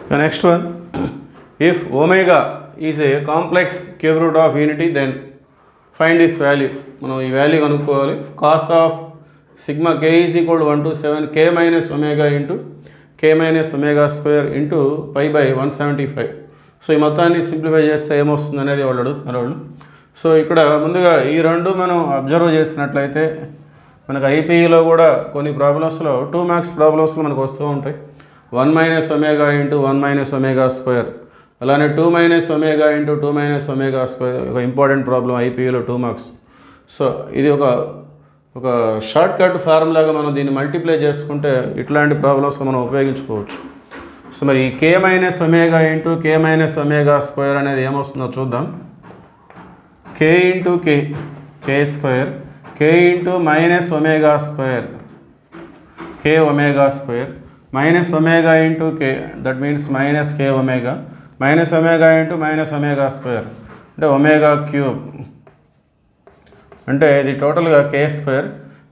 The next one, if omega is a complex cube root of unity, then find this value. మనం ఈ value కనుక్కోవాలి. Cos of sigma k is equal to 1 to 7 k minus omega into k minus omega square into pi by 175. So ఈ మొత్తాన్ని simplify చేస్తే ఏమొస్తుంది అనేది వాళ్ళు అడుగుతున్నారు. సో ఇక్కడ ముందుగా ఈ రెండు మనం అబ్జర్వ్ చేసినట్లయితే మనకు ఐపీఈలో కూడా కొన్ని ప్రాబ్లమ్స్లో 2 మార్క్స్ ప్రాబ్లమ్స్లో మనకు వస్తూ ఉంటాయి. 1 minus omega into 1 minus omega square, అలానే 2 minus omega into 2 minus omega square ఒక ఇంపార్టెంట్ ప్రాబ్లం ఐపీఈలో 2 మార్క్స్. సో ఇది ఒక షార్ట్ కట్ ఫార్ములాగా మనం దీన్ని మల్టిప్లై చేసుకుంటే ఇట్లాంటి ప్రాబ్లమ్స్ మనం ఉపయోగించుకోవచ్చు. సో మరి ఈ k minus omega into k minus omega square అనేది ఏమొస్తుందో చూద్దాం. k into k square, k into minus omega square, k omega square, minus omega into k, that means minus k omega, minus omega into minus omega square అంటే omega cube, అంటే ఇది టోటల్గా k square.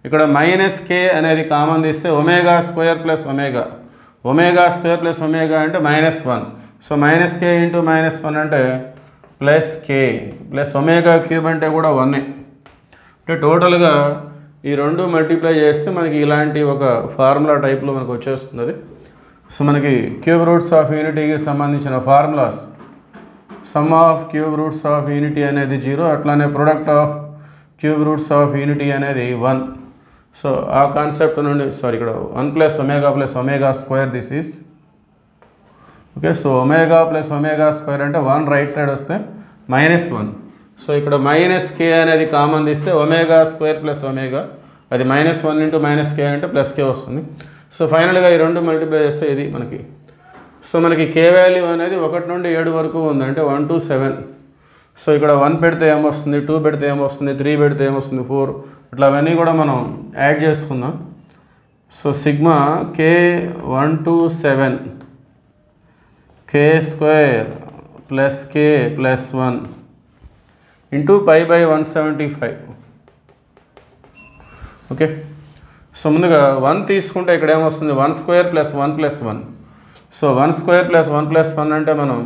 ఇక్కడ minus k అనేది common తీస్తే omega square plus omega, omega square plus omega అంటే -1. So minus k into -1 అంటే plus k plus omega cube అంటే కూడా 1. అంటే టోటల్గా ఈ రెండు మల్టిప్లై చేస్తే మనకి ఇలాంటి ఒక ఫార్ములా టైప్లో మనకు వచ్చేస్తుంది అది. సో మనకి క్యూబ్ రూట్స్ ఆఫ్ యూనిటీకి సంబంధించిన formulas, some of cube roots of unity అనేది 0, అట్లానే product of cube roots of unity అనేది 1. సో ఆ కాన్సెప్ట్ నుండి ఇక్కడ 1 plus omega square this is okay. So omega plus omega square అంటే 1 రైట్ సైడ్ వస్తే -1. So ఇక్కడ మైనస్ k అనేది కామన్ తీస్తే ఒమేగా స్క్వేర్ ప్లస్ ఒమేగా, అది -1 ఇంటూ మైనస్ k అంటే ప్లస్ k వస్తుంది. సో ఫైనల్గా ఈ రెండు మల్టిప్లై చేస్తే ఇది మనకి. సో మనకి k వాల్యూ అనేది 1 నుండి 7 వరకు ఉంది, అంటే 1 to 7. సో ఇక్కడ 1 పెడితే ఏమొస్తుంది, 2 పెడితే ఏమొస్తుంది, 3 పెడితే ఏమొస్తుంది, 4, ఇట్లా అవన్నీ కూడా మనం యాడ్ చేసుకుందాం. So sigma k 1 to 7 k square plus k plus 1 into pi by 175. Okay. So ముందుగా 1 తీసుకుంటే ఇక్కడ ఏమొస్తుంది, 1 square plus 1 plus 1. So 1 square plus 1 plus 1 అంటే మనం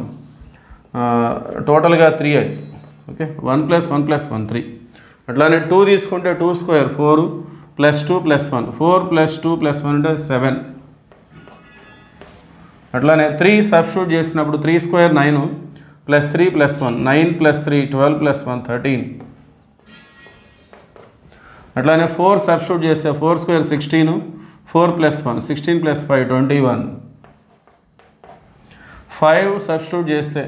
టోటల్గా 3 అది. ఓకే. 1 plus 1 plus 1 3. అట్లానే 2 తీసుకుంటే 2 square 4 plus 2 plus 1, 4 plus 2 plus 1 అంటే 7. అట్లానే 3 సబ్స్టిట్యూట్ చేసినప్పుడు 3 square 9 plus 3 plus 1, 9 plus 3 12 plus 1 13. అట్లానే 4 సబ్స్టిట్యూట్ చేస్తే 4 స్క్వేర్ 16, 4 ప్లస్ 1 16 ప్లస్ 5 21. 5 సబ్స్టిట్యూట్ చేస్తే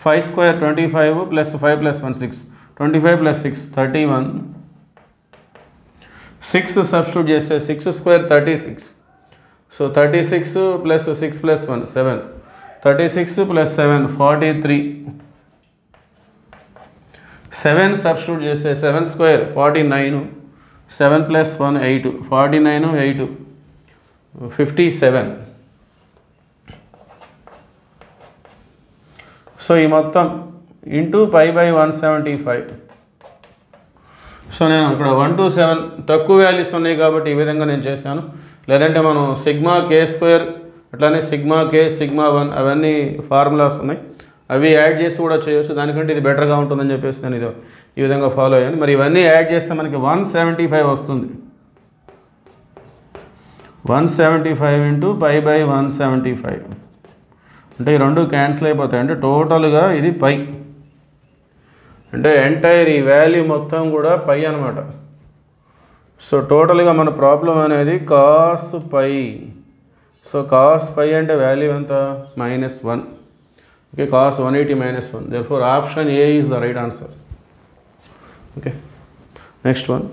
5 square 25 plus 5 plus 1 6, 25 plus 6 31. 6 substitute చేస్తే 6 square 36. So 36 plus 6 plus 1 7, 36 plus 7 43. 7 substitute చేస్తే 7 స్క్వేర్ 49, 7 ప్లస్ 1 8, 49 8 57. సో ఈ మొత్తం ఇంటూ పై బై 175. సో నేను ఇక్కడ 1 to 7 తక్కువ వాల్యూస్ ఉన్నాయి కాబట్టి ఈ విధంగా నేను చేశాను. లేదంటే మనం సిగ్మా k స్క్వేర్ అట్లానే సిగ్మా k సిగ్మా 1 అవన్నీ ఫార్ములాస్ ఉన్నాయి, అవి యాడ్ చేసి కూడా చేయొచ్చు. దానికంటే ఇది బెటర్గా ఉంటుందని చెప్పేసి నేను ఇది ఈ విధంగా ఫాలో అయ్యాను. మరి ఇవన్నీ యాడ్ చేస్తే మనకి 175 వస్తుంది. 175 ఇంటూ పై బై 175 అంటే ఈ రెండు క్యాన్సిల్ అయిపోతాయి. అంటే టోటల్గా ఇది పై, అంటే ఎంటైర్ ఈ వాల్యూ మొత్తం కూడా పై అనమాట. సో టోటల్గా మన ప్రాబ్లం అనేది cos pi. So cos pi అంటే వాల్యూ ఎంత, -1. Okay. Cos 180 -1. Therefore option A is the right answer. Okay. Next one.